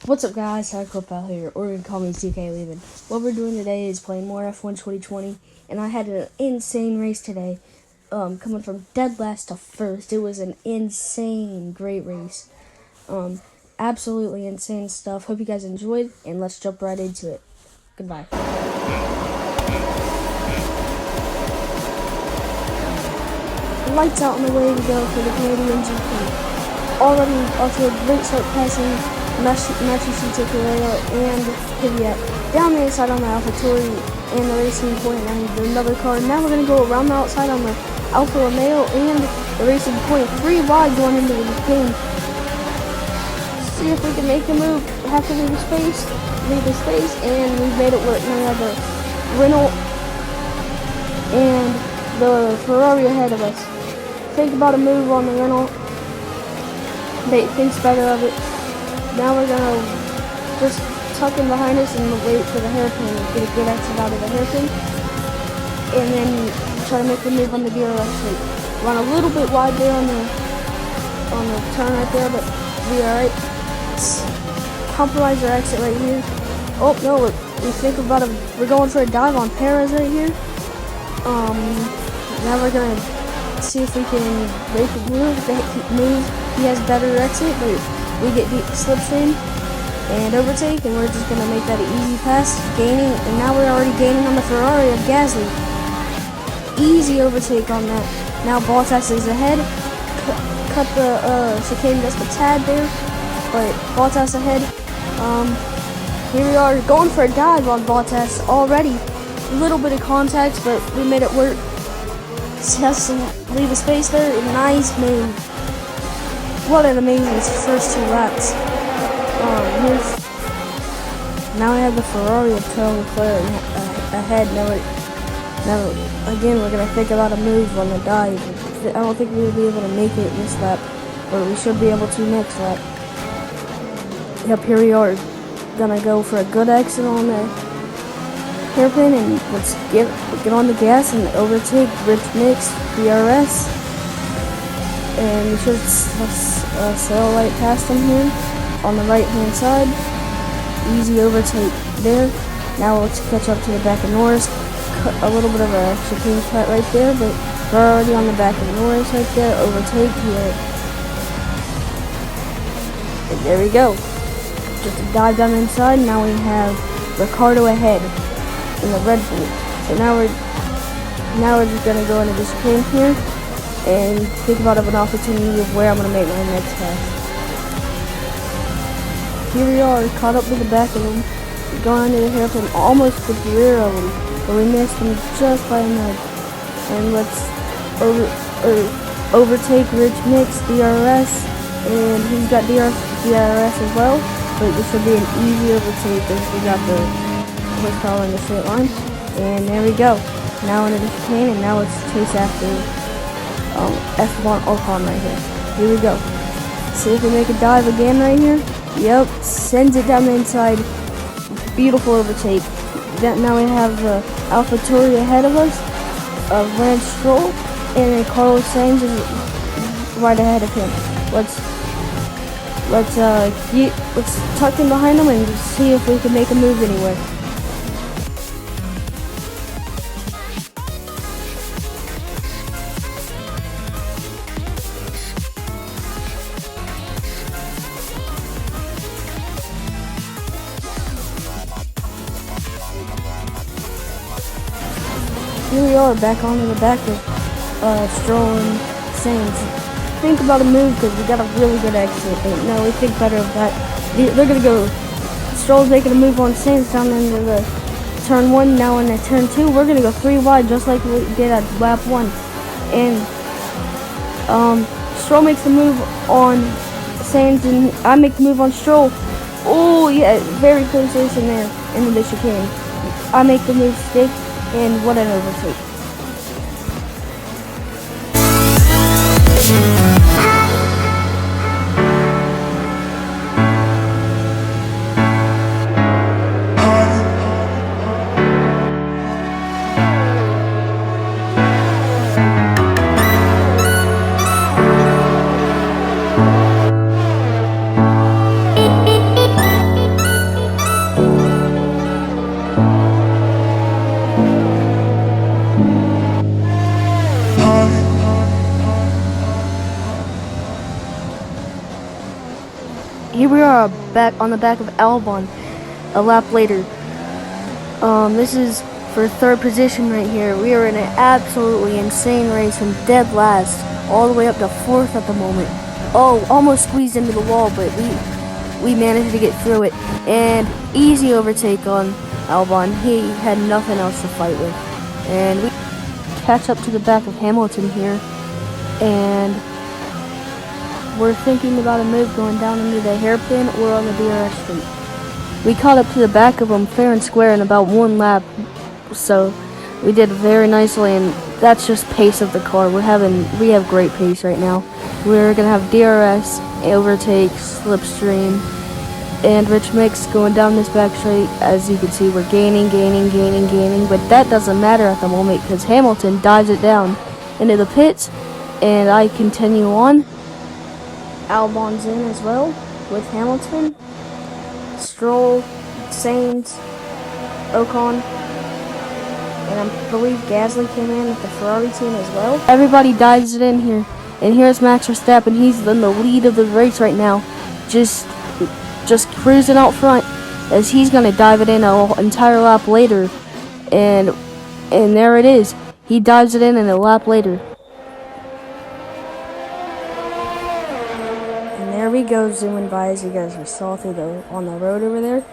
What's up, guys? Tyler Klipfel here, or you can call me TK Leavin. What we're doing today is playing more F1 2020, and I had an insane race today, coming from dead last to first. It was an insane, great race. Absolutely insane stuff. Hope you guys enjoyed, and let's jump right into it. Goodbye. Lights out on the way to go for the Canadian GP. Already off to a great start passing Massachusetts and Kvyat. Down the inside on the AlphaTauri and the Racing Point and another car. Now we're going to go around the outside on the Alfa Romeo and the Racing Point. 3 wide going into the game. See if we can make a move. Have to leave the space, and we've made it work. Now we have the Renault and the Ferrari ahead of us. Think about a move on the Renault. They thinks better of it. Now we're gonna just tuck in behind us and wait for the hairpin and get a good exit out of the hairpin, and then try to make the move on the DRS straight. Run a little bit wide there on the turn right there, but be alright. Compromise our exit right here. Oh no, we're going for a dive on Perez right here. Now we're gonna see if we can make a move. He has better exit, but we get deep slipstream and overtake, and we're just gonna make that an easy pass, gaining, and now we're already gaining on the Ferrari of Gasly. Easy overtake on that. Now Bottas is ahead. Cut the chicane just a tad there, but Bottas ahead. Here we are going for a dive on Bottas already. A little bit of contact, but we made it work. Has to leave the space there. Nice move. What an amazing first 2 laps. Now we have the Ferrari of Tyler Klipfel ahead. Now again, we're going to think about a move on the dive. I don't think we'll be able to make it this lap, but we should be able to next lap. Yep, here we are. Gonna go for a good exit on the hairpin, and let's get on the gas and overtake Rich Mix DRS. And we should sail right past them here on the right hand side. Easy overtake there. Now let's catch up to the back of Norris. Cut a little bit of a chicane cut right there, but we're already on the back of Norris right there. Overtake here. And there we go. Just a dive down inside. Now we have Ricardo ahead in the Red Bull. So now we're just gonna go into this chicane here and think about an opportunity of where I'm going to make my next pass. Here we are, caught up with the back of him, going into the hairpin, almost to the rear of him, but we missed him just by a nudge. And let's overtake Rich Mix DRS, and he's got DRS as well, but this should be an easy overtake as we got the horsepower in the straight line. And there we go. Now into the chicane, and now let's chase after F1 Ocon right here. Here we go. See if we make a dive again right here. Yep, sends it down the inside. Beautiful overtake. Now we have the AlphaTauri ahead of us, Lance Stroll, and then Carlos Sainz is right ahead of him. Let's tuck in behind him and see if we can make a move anywhere. Here we are, back onto the back of Stroll and Sainz. Think about a move, because we got a really good exit. No, we think better of that. They're going to go, Stroll's making a move on Sainz down into the turn 1. Now in the turn 2, we're going to go 3 wide, just like we did at lap 1. And Stroll makes the move on Sainz, and I make the move on Stroll. Oh, yeah, very close racing there into the chicane. I make the move stick. And what an overtake. here we are back on the back of Albon a lap later. This is for third position right here. We are in an absolutely insane race from dead last all the way up to fourth at the moment. Oh, almost squeezed into the wall, but we managed to get through it. And easy overtake on Albon. He had nothing else to fight with. And we catch up to the back of Hamilton here. And we're thinking about a move going down into the hairpin or on the DRS street. We caught up to the back of them fair and square in about one lap. So we did very nicely, and that's just pace of the car. We have great pace right now. We're gonna have DRS, overtake, slipstream, and rich mix going down this back straight. As you can see, we're gaining, but that doesn't matter at the moment because Hamilton dives it down into the pits, and I continue on. Albon's in as well with Hamilton, Stroll, Sainz, Ocon, and I believe Gasly came in with the Ferrari team as well. Everybody dives it in here, and here's Max Verstappen. He's in the lead of the race right now, just cruising out front, as he's gonna dive it in an entire lap later, and there it is. He dives it in a lap later. And there we go, zooming by, as you guys saw on the road over there.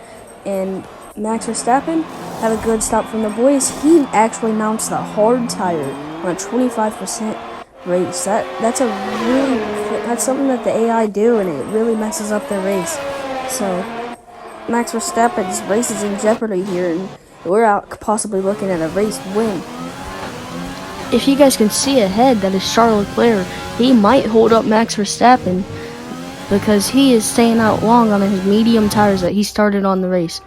And Max Verstappen had a good stop from the boys. He actually mounts the hard tire on a 25% race. That's something that the AI do, and it really messes up their race. So Max Verstappen's race is in jeopardy here, and we're out possibly looking at a race win. If you guys can see ahead, that is Charles Leclerc. He might hold up Max Verstappen because he is staying out long on his medium tires that he started on the race.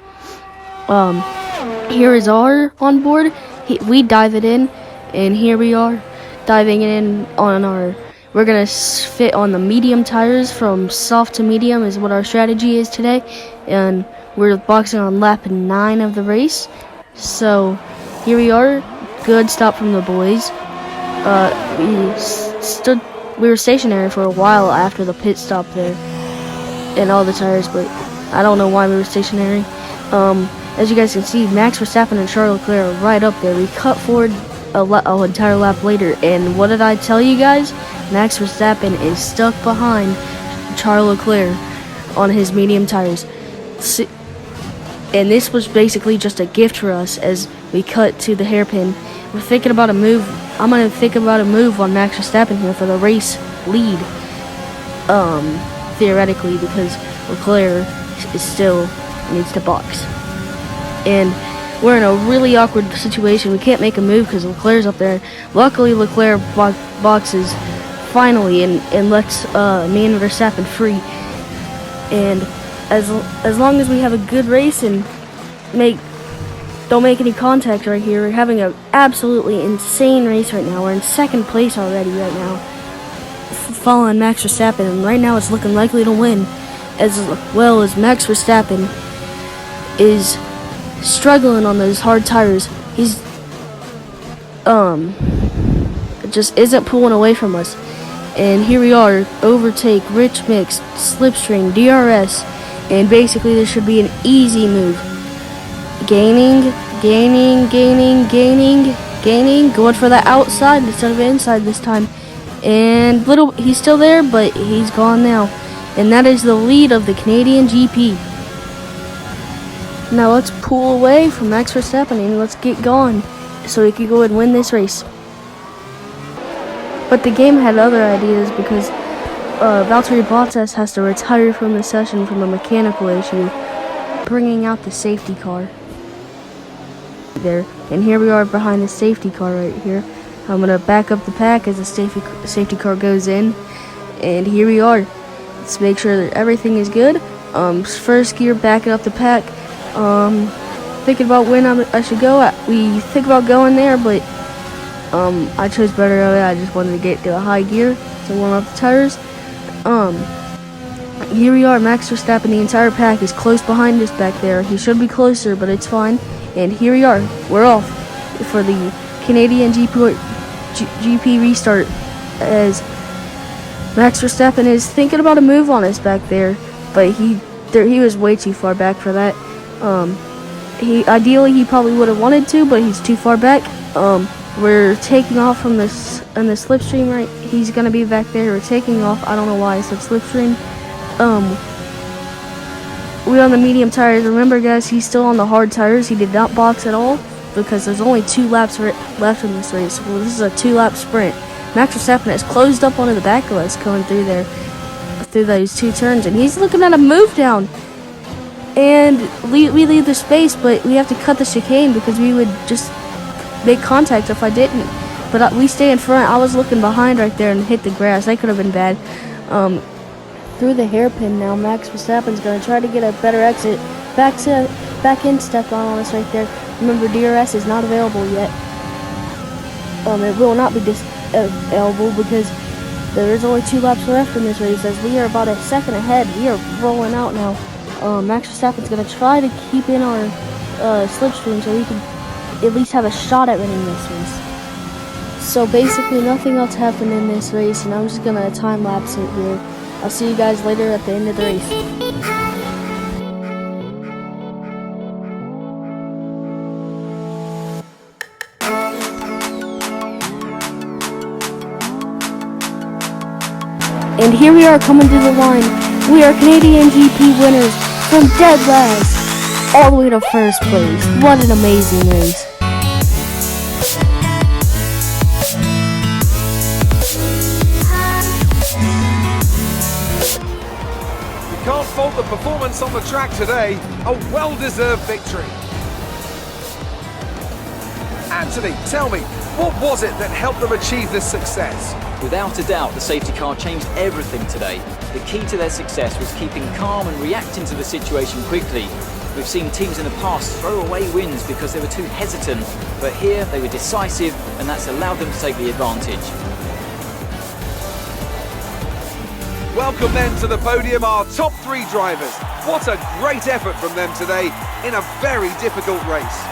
Here is our on board. We dive it in, and here we are diving in on our. We're gonna fit on the medium tires. From soft to medium is what our strategy is today, and we're boxing on lap 9 of the race. So here we are. Good stop from the boys. We were stationary for a while after the pit stop there, and all the tires, but I don't know why we were stationary. As you guys can see, Max Verstappen and Charles Leclerc are right up there. We cut forward an entire lap later, and what did I tell you guys? Max Verstappen is stuck behind Charles Leclerc on his medium tires. And this was basically just a gift for us as we cut to the hairpin. We're thinking about a move. I'm going to think about a move on Max Verstappen here for the race lead. Theoretically, because Leclerc still needs to box. And we're in a really awkward situation. We can't make a move because Leclerc's up there. Luckily, Leclerc boxes finally and lets me and Verstappen free. And as long as we have a good race and don't make any contact right here, we're having an absolutely insane race right now. We're in second place already right now, following Max Verstappen, and right now it's looking likely to win, as well as Max Verstappen is struggling on those hard tires. He's just isn't pulling away from us. And here we are, overtake, rich mix, slipstream, DRS, and basically this should be an easy move. Gaining, going for the outside instead of inside this time. And he's still there, but he's gone now. And that is the lead of the Canadian GP. Now let's pull away from Max Verstappen and let's get going so he can go and win this race. But the game had other ideas because Valtteri Bottas has to retire from the session from a mechanical issue, bringing out the safety car there. And here we are behind the safety car right here. I'm going to back up the pack as the safety car goes in. And here we are. Let's make sure that everything is good. First gear, backing up the pack. Thinking about when I should go. We think about going there, but I chose better. I just wanted to get to a high gear to warm up the tires. Here we are, Max Verstappen. The entire pack is close behind us back there. He should be closer, but it's fine. And here we are. We're off for the Canadian GP restart, as Max Verstappen is thinking about a move on us back there. but he was way too far back for that. He probably would have wanted to, but he's too far back. We're taking off from this on the slipstream, right? He's gonna be back there. We're taking off. I don't know why I said slipstream. We're on the medium tires. Remember, guys, he's still on the hard tires. He did not box at all because there's only 2 laps left in this race. Well, this is a 2-lap sprint. Max Verstappen has closed up onto the back of us going through those 2 turns, and he's looking at a move down. And we leave the space, but we have to cut the chicane because we would just make contact if I didn't. But we stay in front. I was looking behind right there and hit the grass. That could have been bad. Through the hairpin now, Max Verstappen's going to try to get a better exit. Back in step on us right there. Remember, DRS is not available yet. It will not be available because there's only 2 laps left in this race, as we are about a second ahead. We are rolling out now. Max Verstappen's going to try to keep in our slipstream so he can at least have a shot at winning this race. So basically nothing else happened in this race, and I'm just going to time lapse it here. I'll see you guys later at the end of the race. And here we are coming to the line. We are Canadian GP winners from dead last all the way to first place. What an amazing race. You can't fault the performance on the track today. A well-deserved victory. Anthony, tell me, what was it that helped them achieve this success? Without a doubt, the safety car changed everything today. The key to their success was keeping calm and reacting to the situation quickly. We've seen teams in the past throw away wins because they were too hesitant, but here they were decisive, and that's allowed them to take the advantage. Welcome then to the podium, our top 3 drivers. What a great effort from them today in a very difficult race.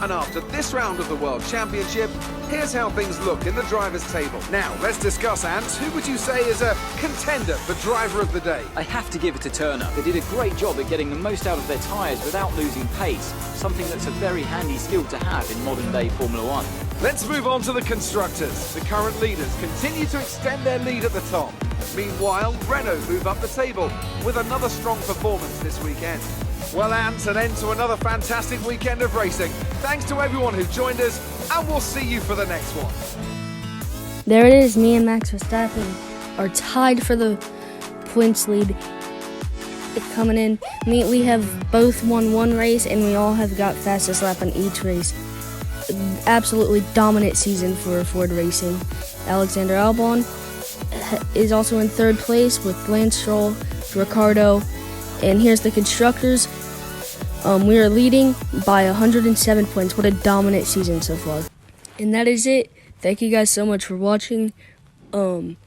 And after this round of the World Championship, here's how things look in the drivers' table. Now, let's discuss, Ant. Who would you say is a contender for driver of the day? I have to give it to Turner. They did a great job at getting the most out of their tyres without losing pace, something that's a very handy skill to have in modern-day Formula One. Let's move on to the constructors. The current leaders continue to extend their lead at the top. Meanwhile, Renault move up the table with another strong performance this weekend. Well, Ant, an end to another fantastic weekend of racing. Thanks to everyone who joined us, and we'll see you for the next one. There it is. Me and Max Verstappen are tied for the points lead. Coming in, we have both won 1 race, and we all have got fastest lap in each race. Absolutely dominant season for Ford Racing. Alexander Albon is also in 3rd place with Lance Stroll, Ricciardo, and here's the constructors. We are leading by 107 points. What a dominant season so far. And that is it. Thank you guys so much for watching. If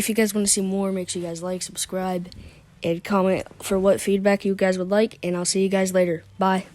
you guys want to see more, make sure you guys like, subscribe, and comment for what feedback you guys would like. And I'll see you guys later. Bye.